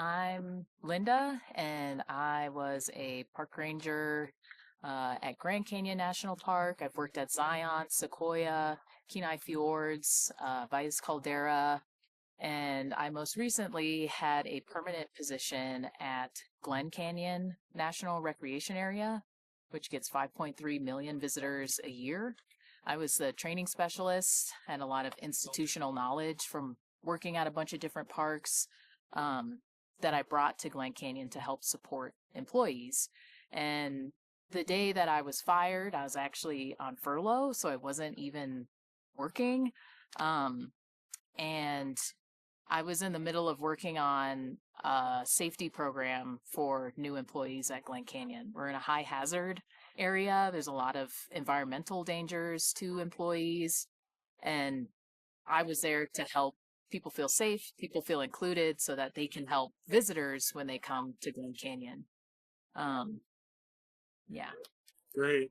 I'm Linda, and I was a park ranger at Grand Canyon National Park. I've worked at Zion, Sequoia, Kenai Fjords, Vice Caldera, and I most recently had a permanent position at Glen Canyon National Recreation Area, which gets 5.3 million visitors a year. I was the training specialist and a lot of institutional knowledge from working at a bunch of different parks. That I brought to Glen Canyon to help support employees. And the day that I was fired, I was actually on furlough, so I wasn't even working. And I was in the middle of working on a safety program for new employees at Glen Canyon. We're in a high hazard area. There's a lot of environmental dangers to employees. And I was there to help people feel safe, people feel included so that they can help visitors when they come to Glen Canyon. Yeah. Great.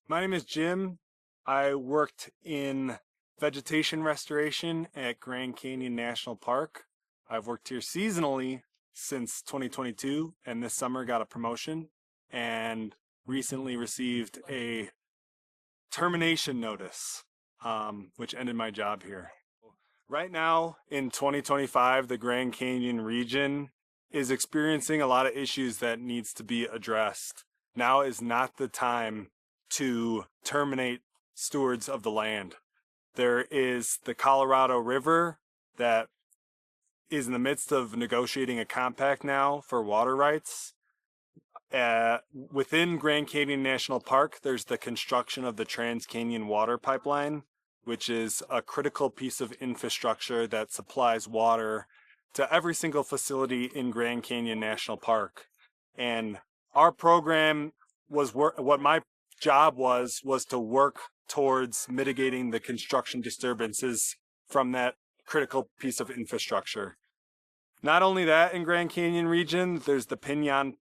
My name is Jim. I worked in vegetation restoration at Grand Canyon National Park. I've worked here seasonally since 2022 and this summer got a promotion and recently received a termination notice, which ended my job here. Right now in 2025, the Grand Canyon region is experiencing a lot of issues that needs to be addressed. Now is not the time to terminate stewards of the land. There is the Colorado River that is in the midst of negotiating a compact now for water rights. Within Grand Canyon National Park, there's the construction of the Trans-Canyon Water Pipeline, which is a critical piece of infrastructure that supplies water to every single facility in Grand Canyon National Park. And our program was what my job was to work towards mitigating the construction disturbances from that critical piece of infrastructure. Not only that, in Grand Canyon region, there's the Pinyon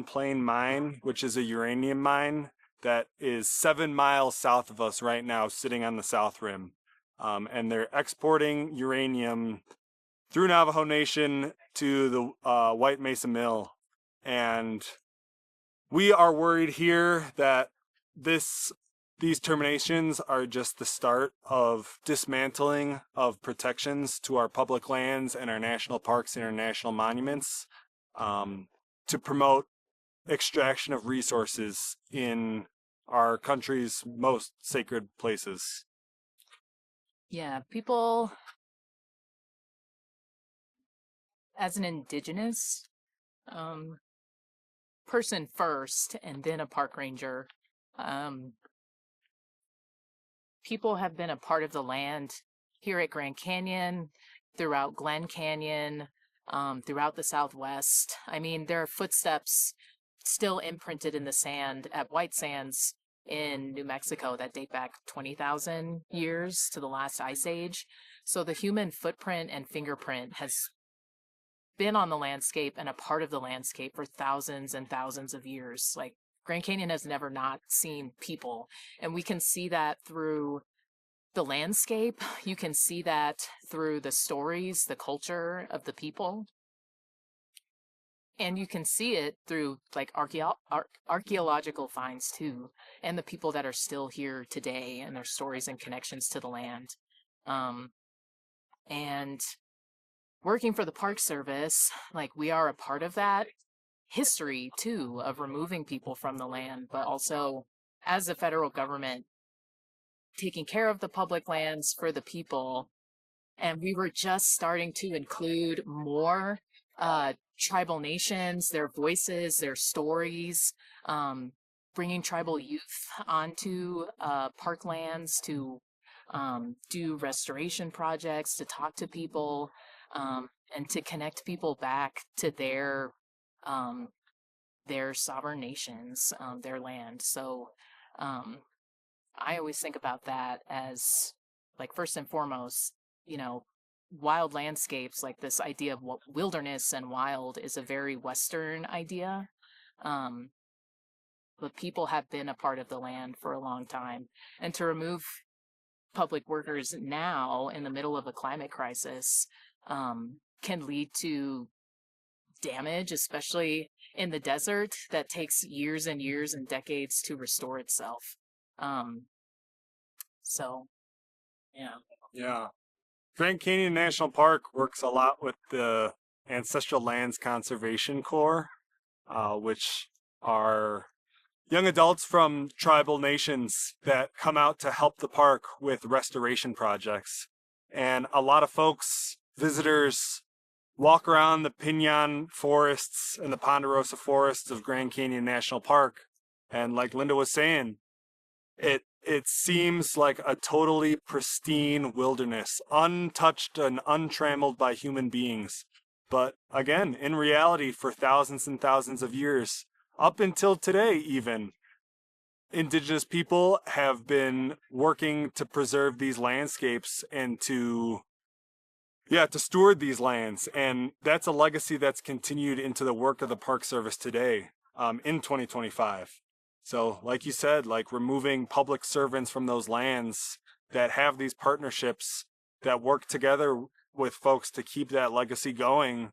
Plain Mine, which is a uranium mine that is 7 miles south of us right now, sitting on the South Rim. And they're exporting uranium through Navajo Nation to the White Mesa Mill. And we are worried here that these terminations are just the start of dismantling of protections to our public lands and our national parks and our national monuments to promote extraction of resources in our country's most sacred places. Yeah, people, as an indigenous person first and then a park ranger, people have been a part of the land here at Grand Canyon, throughout Glen Canyon, throughout the Southwest. I mean, there are footsteps still imprinted in the sand at White Sands in New Mexico that date back 20,000 years to the last ice age. So the human footprint and fingerprint has been on the landscape and a part of the landscape for thousands and thousands of years. Like, Grand Canyon has never not seen people, and we can see that through the landscape. You can see that through the stories, the culture of the people. And you can see it through like archaeological finds too, and the people that are still here today and their stories and connections to the land. And working for the Park Service, like, we are a part of that history too, of removing people from the land, but also as the federal government taking care of the public lands for the people. And we were just starting to include more tribal nations, their voices, their stories, bringing tribal youth onto parklands to do restoration projects, to talk to people, and to connect people back to their sovereign nations, their land. So I always think about that as, like, first and foremost, wild landscapes, like this idea of wilderness and wild is a very Western idea. But people have been a part of the land for a long time. And to remove public workers now in the middle of a climate crisis can lead to damage, especially in the desert, that takes years and years and decades to restore itself. Um, so, yeah. Yeah. Grand Canyon National Park works a lot with the Ancestral Lands Conservation Corps, which are young adults from tribal nations that come out to help the park with restoration projects. And a lot of folks, visitors, walk around the Pinon forests and the Ponderosa forests of Grand Canyon National Park. And like Lynda was saying, it seems like a totally pristine wilderness, untouched and untrammeled by human beings. But again, in reality, for thousands and thousands of years, up until today even, indigenous people have been working to preserve these landscapes and to steward these lands. And that's a legacy that's continued into the work of the Park Service today, in 2025. So like you said, like removing public servants from those lands that have these partnerships that work together with folks to keep that legacy going,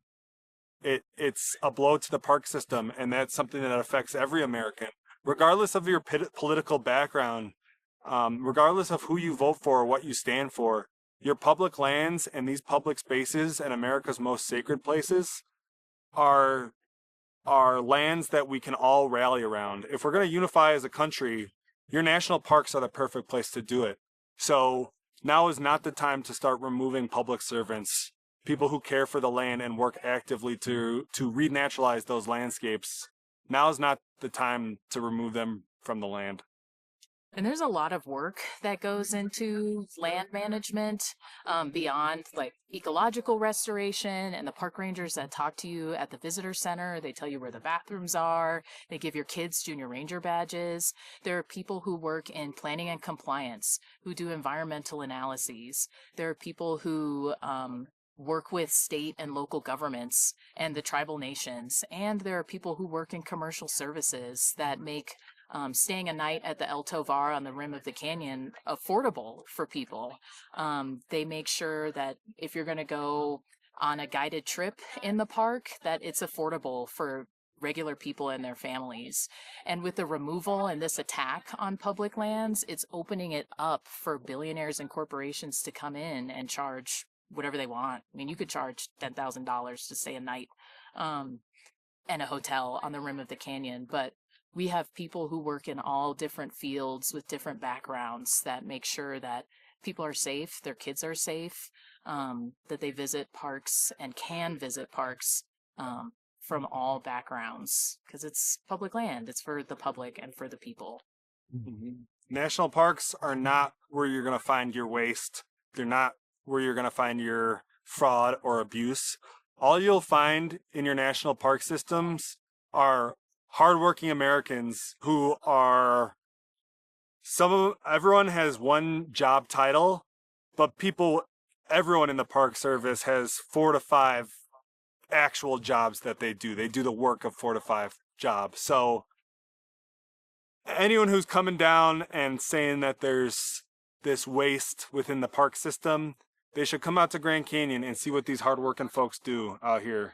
it's a blow to the park system. And that's something that affects every American, regardless of your political background, regardless of who you vote for or what you stand for. Your public lands and these public spaces and America's most sacred places are lands that we can all rally around. If we're going to unify as a country, your national parks are the perfect place to do it. So now is not the time to start removing public servants, people who care for the land and work actively to renaturalize those landscapes. Now is not the time to remove them from the land. And there's a lot of work that goes into land management, beyond like ecological restoration, and the park rangers that talk to you at the visitor center. They tell you where the bathrooms are. They give your kids junior ranger badges. There are people who work in planning and compliance, who do environmental analyses. There are people who work with state and local governments and the tribal nations. And there are people who work in commercial services that make staying a night at the El Tovar on the rim of the canyon affordable for people. They make sure that if you're going to go on a guided trip in the park, that it's affordable for regular people and their families. And with the removal and this attack on public lands, it's opening it up for billionaires and corporations to come in and charge whatever they want. I mean, you could charge $10,000 to stay a night and a hotel on the rim of the canyon, but we have people who work in all different fields with different backgrounds that make sure that people are safe, their kids are safe, that they visit parks and can visit parks from all backgrounds, because it's public land. It's for the public and for the people. Mm-hmm. National parks are not where you're going to find your waste. They're not where you're going to find your fraud or abuse. All you'll find in your national park systems are hardworking Americans who are everyone has one job title, but everyone in the Park Service has 4 to 5 actual jobs that they do. They do the work of 4 to 5 jobs. So anyone who's coming down and saying that there's this waste within the park system, they should come out to Grand Canyon and see what these hardworking folks do out here.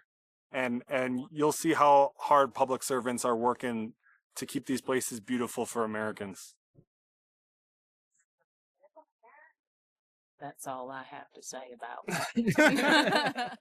And you'll see how hard public servants are working to keep these places beautiful for Americans. That's all I have to say about that.